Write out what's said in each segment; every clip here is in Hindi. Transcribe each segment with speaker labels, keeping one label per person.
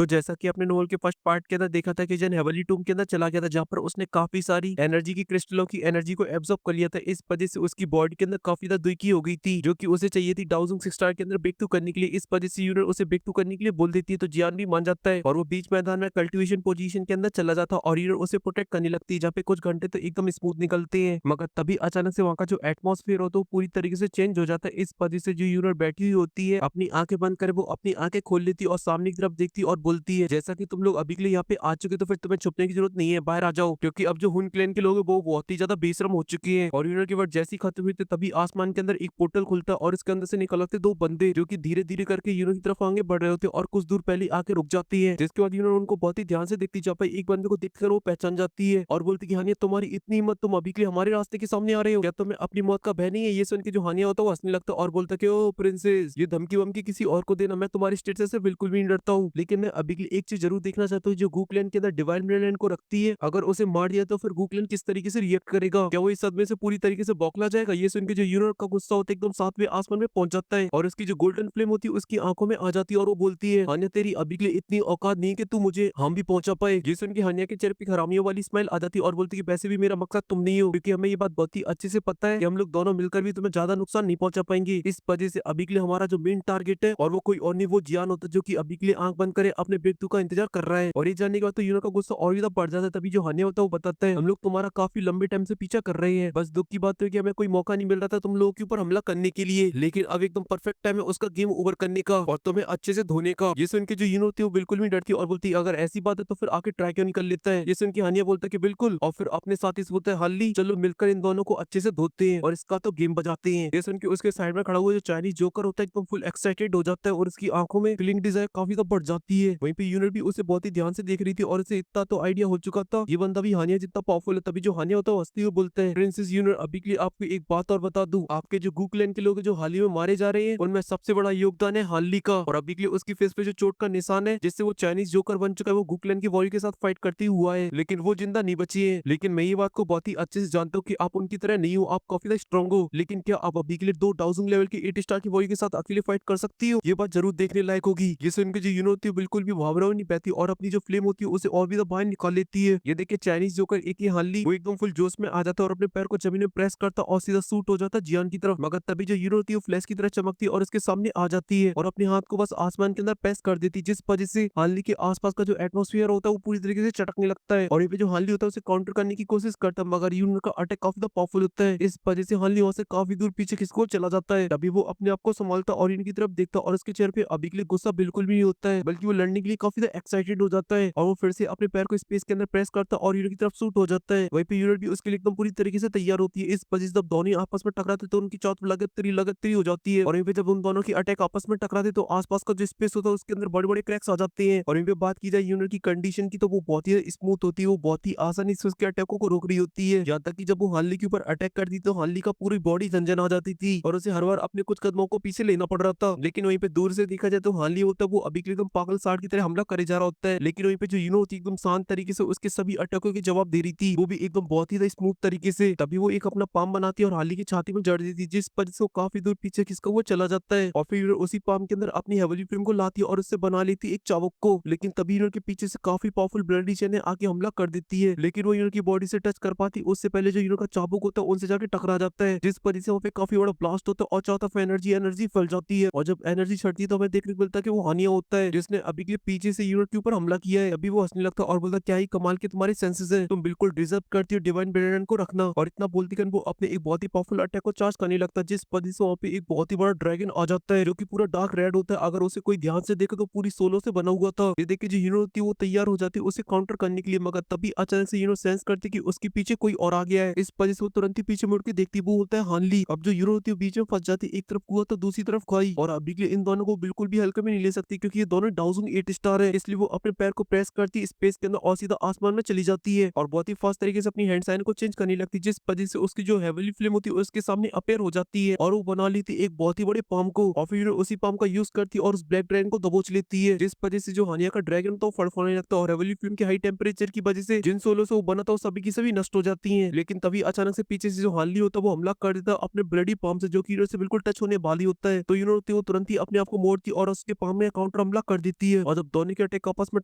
Speaker 1: तो जैसा कि आपने नोवेल के फर्स्ट पार्ट के अंदर देखा था कि जन हेवनली टूम के अंदर चला गया था, जहाँ पर उसने काफ़ी सारी एनर्जी की क्रिस्टलों की एनर्जी को एब्ज़ॉर्ब कर लिया था। इस वजह से उसकी बॉडी के अंदर काफ़ी ज़्यादा दुखी हो गई थी, जो कि उसे चाहिए थी डाउजिंग 6 स्टार के अंदर ब्रेक थ्रू करने के लिए। इस वजह से यूनिट उसे ब्रेक थ्रू करने के लिए बोल देती है, तो जियान भी मान जाता है और वो बीच मैदान में कल्टीवेशन पोजीशन के अंदर चला जाता है और यूनिट उसे प्रोटेक्ट करने लगती है, जहाँ पे कुछ घंटे तो एकदम स्मूथ निकलते हैं। मगर तभी अचानक से वहाँ का जो एटमॉस्फेयर होता है वो पूरी तरीके से चेंज हो जाता है। इस वजह से जो यूनिट बैठी हुई होती है, अपनी आंखें बंद करे वो अपनी आंखें खोल लेती है और सामने की तरफ देखती है और बोलती है, जैसा कि तुम लोग अभी के लिए यहाँ पे आ चुके तो फिर तुम्हें छुपने की जरूरत नहीं है, बाहर आ जाओ, क्योंकि अब जो हुन क्लैन के लोग हैं वो बहुत ही ज्यादा बेशरम हो चुके हैं। और यूनिट की वर्ड जैसी खत्म हुई थी तभी आसमान के अंदर एक पोर्टल खुलता है और इसके अंदर से निकल आते दो बंदे, जो कि धीरे धीरे करके यूनिट की तरफ आगे बढ़ रहे होते हैं और कुछ दूर पहले आके रुक जाती है, जिसके बाद यूनिट उनको बहुत ही ध्यान से देखती, जहाँ पे एक बंदे को देखकर वो पहचान जाती है और बोलती कि हानिया तुम्हारी इतनी हिम्मत, तुम अभी के लिए हमारे रास्ते के सामने आ रहे हो, क्या तुम्हें अपनी मौत का भय नहीं है? ये सुन के जो हानिया होता है वो हंसने लगता है और बोलता कि ओ प्रिंसेस, ये धमकी वमकी किसी और को देना, मैं तुम्हारी स्टेट से बिल्कुल भी नहीं डरता हूँ, लेकिन मैं अभी के लिए एक चीज जरूर देखना चाहता हूँ, जो गूकलैन के अंदर डिवाइन मिडलैंड को रखती है, अगर उसे मार दिया तो फिर गूकलैन किस तरीके से रिएक्ट करेगा? क्या वो इस सदमे से पूरी तरीके से बौखला जाएगा? ये सुन के जो यूनिट का गुस्सा होता है एकदम सातवें आसमान में पहुंच जाता है और उसकी जो गोल्डन फ्लेम होती है उसकी आंखों में आ जाती है और वो बोलती है, हानिया तेरी अभी के लिए इतनी औकात नहीं कि तू मुझे हम भी पहुंचा पाए। ये सुन के हानिया के चेहरे पे हरामियों वाली स्माइल आ जाती है और बोलती है कि वैसे भी मेरा मकसद तुम नहीं हो, क्योंकि हमें ये बात बहुत ही अच्छे से पता है कि हम लोग दोनों मिलकर भी तुम्हें ज्यादा नुकसान नहीं पहुंचा पाएंगे। इस वजह से अभी के लिए हमारा जो मेन टारगेट है और वो कोई और नहीं, वो जियान होता है, जो कि अभी के लिए आंख बंद करे अपने बेटू का इंतजार कर रहा है। और ये जानने के बाद तो यूनो का गुस्सा और भी ज्यादा बढ़ जाता है। तभी जो हानिया होता है वो बताता है, हम लोग तुम्हारा काफी लंबे टाइम से पीछा कर रहे हैं, बस दुख की बात है कि हमें कोई मौका नहीं मिल रहा था तुम लोगों के ऊपर हमला करने के लिए, लेकिन अब एकदम परफेक्ट टाइम है उसका गेम ओवर करने का और तुम्हें अच्छे से धोने का। ये सुन के जो यूनो होती है वो बिल्कुल भी डरती है और बोलती है, अगर ऐसी बात है तो फिर आके ट्राई क्यों नहीं कर लेता है? ये सुन के हानिया बोलता है कि बिल्कुल, और फिर अपने साथी से बोलता है, हल्ली चलो मिलकर इन दोनों को अच्छे से धोते हैं और इसका तो गेम बजाते हैं। ये सुन के उसके साइड में खड़ा हुआ जो चाइनीज जोकर होता है एकदम फुल एक्साइटेड हो जाता है और उसकी आंखों में फीलिंग डिजायर काफी ज्यादा बढ़ जाती है। वहीं पे यूनिट भी उसे बहुत ही ध्यान से देख रही थी और उसे इतना तो आइडिया हो चुका था ये बंदा भी हानिया जितना पावरफुल है। तभी जो हानिया होता है वो हंसते हुए बोलता है, प्रिंसेस यूनिट अभी के लिए आपको एक बात और बता दूं, आपके जो गूकलैंड के लोग हैं जो हाल ही में मारे जा रहे हैं उनमें सबसे बड़ा योगदान है हानली का, और अभी के लिए उसकी फेस पे जो चोट का निशान है जिससे वो चाइनीज जोकर बन चुका है, वो गूकलैंड की वॉरियर के साथ फाइट करती हुआ है, लेकिन वो जिंदा नहीं बची है। लेकिन मैं ये बात को बहुत ही अच्छे से जानता हूँ कि आप उनकी तरह नहीं हो, आप काफी ज्यादा स्ट्रॉन्ग हो, लेकिन क्या आप अभी के लिए 2000 लेवल की 8 स्टार की वॉरियर के साथ अकेले फाइट कर सकती हो? ये बात जरूर देखने लायक होगी। ये सुन के जो यूनिट होती है बिल्कुल भी भावनाओं नहीं बहती और अपनी जो फ्लेम होती है उसे और भी बाहर निकाल लेती है। ये देखिए चाइनीज जोकर एक ही हानली वो एकदम फुल जोश में आ जाता है और अपने पैर को जमीन में प्रेस करता और सीधा सूट हो जाता है जियान की तरफ। मगर तभी जो यूनिट होती है वो फ्लैश की तरह चमकती है और उसके सामने आ जाती है और अपने हाथ को बस आसमान के अंदर प्रेस कर देती है, जिस वजह से हानली के आसपास का जो एटमोस्फियर होता है वो पूरी तरीके से चटकने लगता है और ये पे जो हानली होता है उसे काउंटर करने की कोशिश करता है, मगर यूनिट का अटैक काफी ज्यादा पावरफुल होता है। इस वजह से हानली वहां से काफी दूर पीछे खिसको चला जाता है। तभी वो अपने आप को संभालता और इनकी तरफ देखता और उसके चेहरे पे अभी के लिए गुस्सा बिल्कुल भी नहीं होता है, बल्कि वो लड़ने के लिए काफी ज्यादा एक्साइटेड हो जाता है और वो फिर से अपने पैर को स्पेस के अंदर प्रेस करता है और यूनिट की तरफ शूट हो जाता है। वहीं पे यूनिट भी उसके लिए एकदम पूरी तरीके से तैयार होती है। इस वजह से जब दोनों आपस में टकराते तो उनकी चौथ लगातार हो जाती है और वहीं पे जब उन दोनों की अटैक आपस में टकराते तो आसपास का जो स्पेस होता है उसके अंदर बड़े बड़े क्रैक्स आ जाते हैं। और वहीं पे बात की जाए यूनिट की कंडीशन की तो वो बहुत ही स्मूथ होती है, वो बहुत ही आसानी से उसके अटैकों को रोक रही होती है, यहाँ तक कि जब वो हानली के ऊपर अटैक करती तो हानली का पूरी बॉडी झंझन आ जाती थी और उसे हर बार अपने कुछ कदमों को पीछे लेना पड़ रहा था। लेकिन वहीं पे दूर से देखा जाए तो हानली होता है वो अभी के लिए एकदम पागल साठ की तरह हमला करे जा रहा होता है, लेकिन वहीं पे जो यूनो होती है एकदम शांत तरीके से उसके सभी अटैकों के जवाब दे रही थी, वो भी एकदम बहुत ही स्मूथ तरीके से। तभी वो एक अपना पाम बनाती है और हानली की छाती में जड़ देती है, जिस वजह से वो काफी दूर पीछे खिसका वो चला जाता है और फिर उसी पाम के अंदर अपनी हेवनली फ्लेम को लाती है और उससे बना लेती है एक चाबुक को। लेकिन तभी यूनिट के पीछे से काफी पावरफुल ब्लडी चेन आके हमला कर देती है, लेकिन वो यूनिट की बॉडी से टच कर पाती उससे पहले जो यूनिट का चाबुक होता है उनसे जाके टकरा जाता है, जिस वजह से वहाँ पे काफी बड़ा ब्लास्ट होता है और चारों तरफ एनर्जी एनर्जी फैल जाती है। और जब एनर्जी छड़ती है तो हमें देखने को मिलता है कि वो हानिया होता है जिसने अभी के लिए पीछे से यूनिट के ऊपर हमला किया है। अभी वो हंसने लगता है और बोलता है, क्या ही कमाल के तुम्हारे सेंसेस है, तुम बिल्कुल डिजर्व करती हो डिवाइन ब्रेडन को रखना। और इतना बोलती कर वो अपने एक बहुत ही पावरफुल अटैक को चार्ज करने लगता है, जिस वजह से वहाँ पे एक बहुत ही बड़ा ड्रैगन आ जाता है जो कि पूरा डार्क रेड होता है। अगर उसे कोई ध्यान से देखे तो पूरी सोलो से बना हुआ था। ये देख के जो हीरो होती है वो तैयार हो जाती है उसे काउंटर करने के लिए, मगर तभी अचानक से हीरो सेंस करती है कि उसके पीछे कोई और आ गया है। इस वजह से वो तुरंत ही पीछे मुड़ के देखती है, वो होता है हानली। अब जो हीरो होती है बीच में फंस जाती है, एक तरफ कुआ तो दूसरी तरफ खाई, और अभी के लिए इन दोनों को बिल्कुल भी हल्के में नहीं ले सकती क्योंकि ये दोनों 1008 स्टार है। इसलिए वो अपने पैर को प्रेस करती है स्पेस के अंदर और सीधा आसमान में चली जाती है और बहुत ही फास्ट तरीके से अपनी हैंड साइन को चेंज करने लगती है, जिस वजह से उसकी जो हेवनली फ्लेम होती है उसके सामने अपेयर हो जाती है और वो बना लेती है एक बहुत ही बड़े पाम को और फिर उसी पाम का यूज करती है और उस ब्लैक ड्रैगन को दबोच लेती है, जिस वजह से जो हानिया का ड्रैगन तो फड़फड़ाने लगता है और हेवनली फ्लेम के हाई टेम्परेचर की वजह से जिन सोलो से वो बना था वो सभी की सभी नष्ट हो जाती है। लेकिन तभी अचानक से पीछे से जो हानली होता है वो हमला कर देता है अपने ब्लडी पाम से, जो कि हीरो से बिल्कुल टच होने वाली होता है। तो यूनो होती है वो तुरंत ही अपने आप को मोड़ती और उसके पाम में काउंटर हमला कर देती है और जब दोनों के अटैक आपस में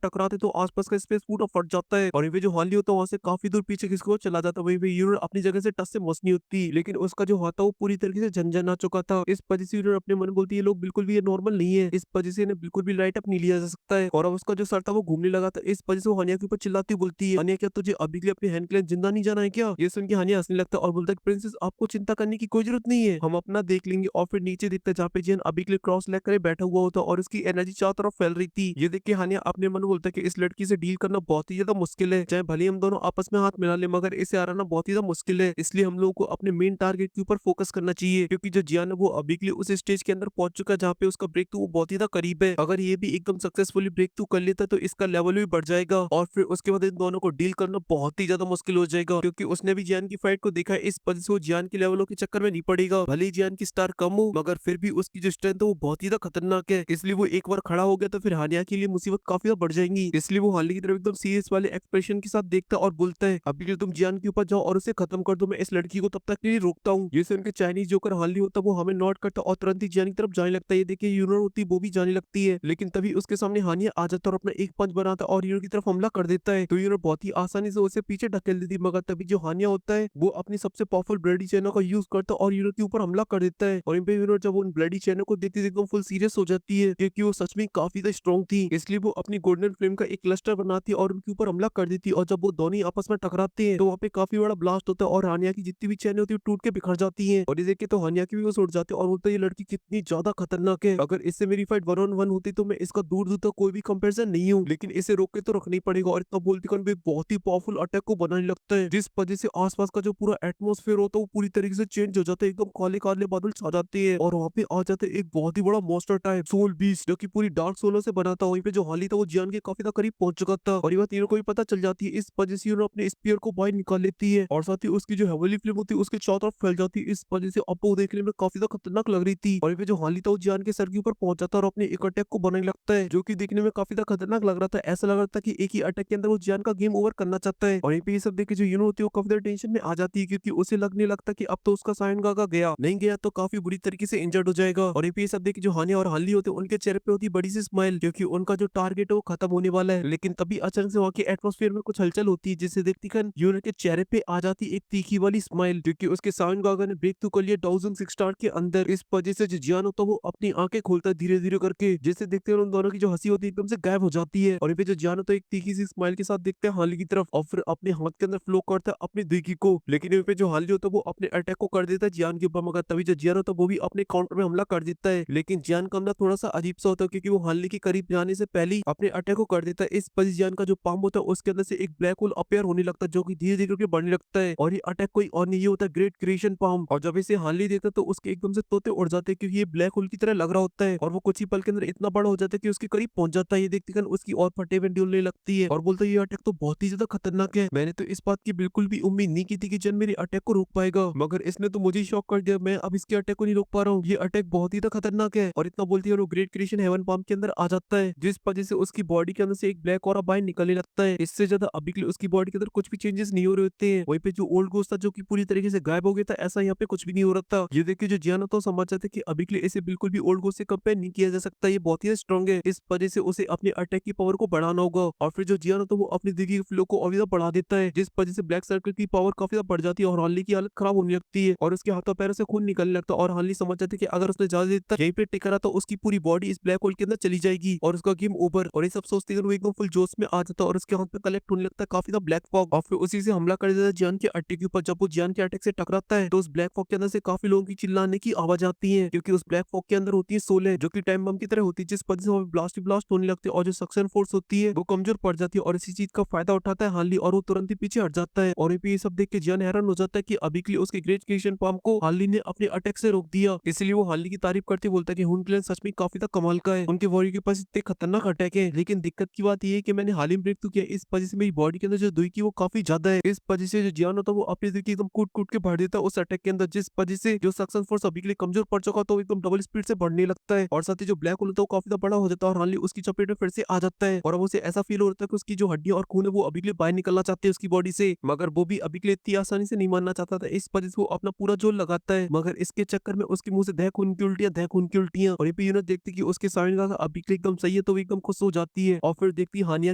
Speaker 1: टकराते तो आसपास का स्पेस पूरा फट जाता है और वहीं पे जो हार्ली होता है वहां से काफी दूर पीछे किसको चला जाता है। वहीं पे यूनिट अपनी जगह से टस से मस नहीं होती, लेकिन उसका जो हाथ था वो पूरी तरीके से झंझना चुका था। इस वजह से यूनिट अपने मन में बोलती है ये लोग बिल्कुल भी ये नॉर्मल नहीं है, इस वजह से इन्हें बिल्कुल भी लाइट अप नहीं लिया जा सकता है। और अब उसका जो सर था वो घूमने लगा था, इस वजह से वो हानिया के ऊपर चिल्लाती बोलती है, हानिया क्या तुझे अभी के लिए अपने हैंड के लिए जिंदा नहीं जाना है क्या? ये सुन के हानिया हंसने लगता है और बोलता है प्रिंसेस आपको चिंता करने की कोई जरूरत नहीं है, हम अपना देख लेंगे। और फिर नीचे देखता है जहाँ पे जियान अभी के लिए क्रॉस लेग करे बैठा हुआ होता और उसकी एनर्जी चारों तरफ फैल रही थी। ये देख के हानिया अपने मन में बोलता है कि इस लड़की से डील करना बहुत ही ज्यादा मुश्किल है, चाहे भले ही हम दोनों आपस में हाथ मिला ले मगर इसे हराना बहुत ही ज्यादा मुश्किल है। इसलिए हम लोगों को अपने मेन टारगेट के ऊपर फोकस करना चाहिए, क्योंकि जो जियान है वो अभी के लिए उस स्टेज के अंदर पहुंच चुका है जहाँ पे उसका ब्रेक थ्रू बहुत ही ज्यादा करीब है। अगर ये भी एकदम सक्सेसफुली ब्रेक थ्रू कर लेता तो इसका लेवल भी बढ़ जाएगा और फिर उसके बाद इन दोनों को डील करना बहुत ही ज्यादा मुश्किल हो जाएगा, क्योंकि उसने भी जियान की फाइट को देखा है। इस वजह से वो जियान के लेवलों के चक्कर में नहीं पड़ेगा। भले ही जियान की स्टार कम हो मगर फिर भी उसकी जो स्ट्रेंथ है वो बहुत ही ज्यादा खतरनाक है, इसलिए वो एक बार खड़ा हो गया तो फिर हानिया के लिए मुसीबत काफी ज्यादा बढ़ जाएंगी। इसलिए वो हानिया की तरफ एकदम सीरियस वाले एक्सप्रेशन के साथ देखता और बोलता है अभी के लिए तुम जियान के ऊपर जाओ और उसे खत्म कर दो, मैं इस लड़की को तब तक के लिए रोकता हूँ। ये सुन के चाइनीज जोकर हाली होता वो हमें नोट करता और तुरंत ही जियान की तरफ जाने लगता है। ये देखिए यूनर होती वो भी जाने लगती है, लेकिन तभी उसके सामने हानिया आ जाता है और अपना एक पंच बनाता है और यूनर की तरफ हमला कर देता है। तो यूनर बहुत ही आसानी से उसे पीछे ढकेल देती, मगर तभी जो हानिया होता है वो अपनी सबसे पावरफुल ब्लडी चैनल का यूज करता है और यूनर के ऊपर हमला कर देता है। और इन पे यूनर जब उन ब्लडी चैनल को देखती है एकदम फुल सीरियस हो जाती है, क्योंकि वो सच में काफी ज्यादा स्ट्रॉन्ग थी। इसलिए वो अपनी गोल्डन फ्लेम का एक क्लस्टर बनाती है और उनके ऊपर हमला कर देती है। और जब वो दोनों आपस में टकराते हैं तो वहाँ पे काफी बड़ा ब्लास्ट होता है और हानिया की जितनी भी चैनें होती है टूट के बिखर जाती हैं। और ये देख के तो हानिया की भी वो उड़ जाते हैं और बोलते हैं ये लड़की कितनी ज्यादा खतरनाक है, अगर इससे मेरी फाइट 1-on-1 होती तो मैं इसका दूर दूर तक कोई भी कंपैरिजन नहीं हूँ, लेकिन इसे रोक के तो रखना ही पड़ेगा। और इतना बोलती कौन भी एक बहुत ही पावरफुल अटैक को बनाने लगता है, जिस वजह से आसपास का जो पूरा एटमोस्फेयर होता है वो पूरी तरीके से चेंज हो जाता है, एकदम काले काले बादल छा जाते हैं और वहाँ पे आ जाते हैं एक बहुत ही बड़ा मॉन्स्टर टाइप सोल बीस्ट, जो कि पूरी डार्क सोलर से बना था। वहीं पे जो हाली था वो जियान के काफी करीब पहुंच चुका था और ये बात तीनों को भी पता चल जाती है। इस वजह से उन्होंने अपने स्पीयर को बाहर निकाल लेती है और साथ ही उसकी जो हेवनली फ्लेम होती है उसके चारों तरफ फैल जाती है। इस वजह से अब वो देखने में काफी ज्यादा खतरनाक लग रही थी और ये जो हाली था वो जियान के सर के ऊपर पहुंच जाता है और अपने एक अटैक को बनाने लगता है, जो कि देखने में काफी ज्यादा खतरनाक लग रहा था। ऐसा लग रहा था कि एक ही अटैक के अंदर वो जियान का गेम ओवर करना चाहता है। और यहीं पे ये सब देख के जो यूनो होती है वो काफी ज्यादा टेंशन में आ जाती है, क्योंकि उसे लगने लगता कि अब तो उसका साइन गागा गया नहीं गया तो काफी बुरी तरीके से इंजर्ड हो जाएगा। और यहीं पे ये सब देख के जो हानिया और हाली होते हैं उनके चेहरे पे होती है बड़ी सी स्माइल, क्योंकि उनका जो टारगेट है वो खत्म होने वाला है। लेकिन तभी अचानक से वहाँ के एटमोस्फेयर में कुछ हलचल होती है, जिसे देखती खन यूनिट के चेहरे पे आ जाती एक तीखी वाली स्माइल, क्योंकि उसके साउंड गागा ने ब्रेक थ्रू कर लिया 1006 स्टार के अंदर। इस वजह से जो जियान होता है वो अपनी आंखें खोलता है धीरे धीरे करके, जिसे देखते हैं उन दोनों की जो हंसी होती है एकदम से गायब हो जाती है। और ये पे जो जियान होता है एक तीखी सी स्माइल के साथ देखते हैं हाली की तरफ और फिर अपने हाथ के अंदर फ्लो करता है अपनी दिगी को। लेकिन ये पे जो हाली होता है वो अपने अटैक को कर देता है जियान के ऊपर, मगर तभी जो जियान होता है वो भी अपने काउंटर में हमला कर देता है। लेकिन जियान का हमला थोड़ा सा अजीब सा होता है, क्योंकि वो हाली के करीब जाने से पहले ही अपने अटैक को कर देता है। इस वजह से जियान का जो पाम होता है उसके अंदर से एक ब्लैक होल अपेयर होने लगता है, जो कि धीरे धीरे करके बढ़ने लगता है। और ये अटैक कोई और नहीं, ये होता है ग्रेट क्रिएशन पाम। और जब इसे हाली देखता है तो उसके एकदम से तोते उड़ जाते हैं, क्योंकि ये ब्लैक होल की तरह लग रहा होता है और वो कुछ ही पल के अंदर इतना बड़ा हो जाता है कि उसके करीब पहुंच जाता है। ये देखते ही उसकी और फटे हुए डुलने लगती है और बोलता है ये अटैक तो बहुत ही ज्यादा खतरनाक है, मैंने तो इस बात की बिल्कुल भी उम्मीद नहीं की थी कि जन मेरे अटैक को रोक पाएगा, मगर इसने तो मुझे शॉक कर दिया, मैं अब इसके अटैक को नहीं रोक पा रहा हूँ, ये अटैक बहुत ही ज्यादा खतरनाक है। और इतना बोलती है और वो ग्रेट क्रिएशन हेवन पाम के अंदर आ जाता है, जिस वजह से उसकी बॉडी के अंदर से एक ब्लैक और बाहर निकलने लगता है। इससे ज्यादा अभी के लिए उसकी बॉडी के अंदर कुछ भी चेंजेस नहीं हो रहे होते हैं। वहीं पे जो ओल्ड गोस्ट था जो कि पूरी तरीके से गायब हो गया था, ऐसा यहाँ पे कुछ भी नहीं हो रहा था। ये देखिए जो जियान तो समझ जाते कि अभी के लिए इसे बिल्कुल भी ओल्ड गोस्ट से कंपेयर नहीं किया जा सकता, ये बहुत ही स्ट्रॉन्ग है। इस वजह से उसे अपने अटैक की पावर को बढ़ाना होगा। और फिर जो जियान तो वो अपनी दिगी फ्लो को और भी ज्यादा बढ़ा देता है, जिस वजह से ब्लैक सर्कल की पावर काफी ज्यादा बढ़ जाती है और हॉली की हालत खराब होने लगती है और उसके हाथों पैरों से खून निकलने लगता है। और हॉली समझ जाती है कि अगर उसने ज्यादा देर तक यहीं पे टिका रहा तो उसकी पूरी बॉडी इस ब्लैक होल के अंदर चली जाएगी और उसका गेम ओवर। और ये सब सोचते हुए वो एकदम फुल जोश में आ जाता है और उसके हाथ पे कलेक्ट होने लगता है काफी ज्यादा ब्लैक फॉग और फिर उसी से हमला कर देता है जियान के अटैक के ऊपर। जब वो जियान के अटैक से टकराता है तो उस ब्लैक फॉग के अंदर से काफी लोगों की चिल्लाने की आवाज आती है, क्योंकि उस ब्लैक फॉग के अंदर होती है सोले जो कि टाइम बम की तरह होती है, जिस वजह से ब्लास्ट ब्लास्ट होने लगते हैं और जो सक्शन फोर्स होती है वो कमजोर पड़ जाती है। और इसी चीज का फायदा उठाता है हार्ली और वो तुरंत ही पीछे हट जाता है। और ये सब देख के जियान हैरान हो जाता है कि अभी के लिए उसके ग्रेट क्रिएशन पाम को हार्ली ने अपने अटैक से रोक दिया। इसलिए वो हार्ली की तारीफ करते बोलता है कि हुन क्लैन सच में काफी ज्यादा कमाल का है, उनके वॉरियर के पास इतने खतरनाक अटैक है। लेकिन दिक्कत की बात ये है कि मैंने हाल ही में ब्रेक तो किया, इस वजह से मेरी बॉडी के अंदर जो दुई की वो काफी ज्यादा है। इस वजह से जो जियान होता है वो अपनी दुई की एकदम कूट कूट के भर देता है उस अटैक के अंदर, जिस वजह से जो सक्शन फोर्स अभी के लिए कमजोर पड़ चुका तो एकदम डबल स्पीड से बढ़ने लगता है। और साथ ही जो ब्लैक होल होता है वो काफी ज्यादा बड़ा हो जाता है और हार्ली उसकी चपेट में फिर से आ जाता है। और अब उसे ऐसा फील होता है कि उसकी जो हड्डियां और खून है वो अभी के लिए बाहर निकलना चाहते हैं उसकी बॉडी से, मगर वो भी अभी के लिए इतनी आसानी से नहीं मानना चाहता था। इस वजह से वो अपना पूरा जोर लगाता है, मगर इसके चक्कर में उसके मुंह से दह खून की उल्टियां और ये पे यूनिट देखती कि उसके साइन का अभी के लिए एकदम सही है तो वो एकदम खुश हो जाती है और फिर देखती है हानिया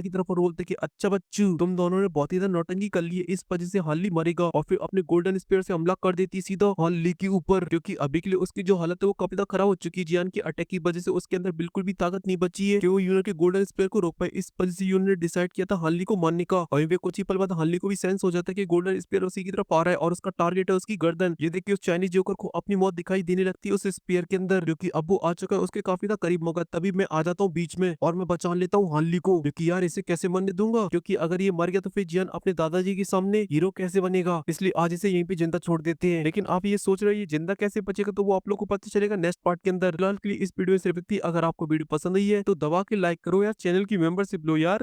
Speaker 1: की तरफ और बोलते कि अच्छा बच्चू तुम दोनों ने बहुत ही ज्यादा नौटंकी कर ली है, इस वजह से हार्ली मरेगा और फिर अपने गोल्डन स्पेयर से हमला कर देती है सीधा हार्ली के ऊपर, क्योंकि अभी के लिए उसकी जो हालत है वो काफी ज्यादा खराब हो चुकी है। जियान की अटैक की वजह से उसके अंदर बिल्कुल भी ताकत नहीं बची है कि वो यूनिट के गोल्डन स्पेयर को रोक पाए। इस वजह से यूनिट ने डिसाइड किया था हार्ली को मारने का और वे कुछ ही पल बाद हार्ली को भी सेंस हो जाता है कि गोल्डन स्पेयर उसी की तरफ आ रहा है और उसका टारगेट है उसकी गर्दन। ये देखिए उस चाइनीज जोकर को अपनी मौत दिखाई देने लगती है उस स्पेयर के अंदर, जो कि अब वो आ चुका है उसके काफी ज्यादा करीब मौका। तभी मैं आ जाता हूँ बीच में और मैं बचा लेता हूँ हार्ली को, क्योंकि यार इसे कैसे मरने दूंगा, क्योंकि अगर ये मर गया तो फिर जियान अपने दादाजी के सामने हीरो कैसे बनेगा, इसलिए आज इसे यहीं पे जिंदा छोड़ देते हैं। लेकिन आप ये सोच रहे हैं ये जिंदा कैसे बचेगा, तो वो आप लोग को पता चलेगा नेक्स्ट पार्ट के अंदर। फिलहाल के लिए इस वीडियो में सिर्फ इतना ही। अगर आपको वीडियो पसंद आई है तो दबा के लाइक करो यार, चैनल की मेंबरशिप लो यार।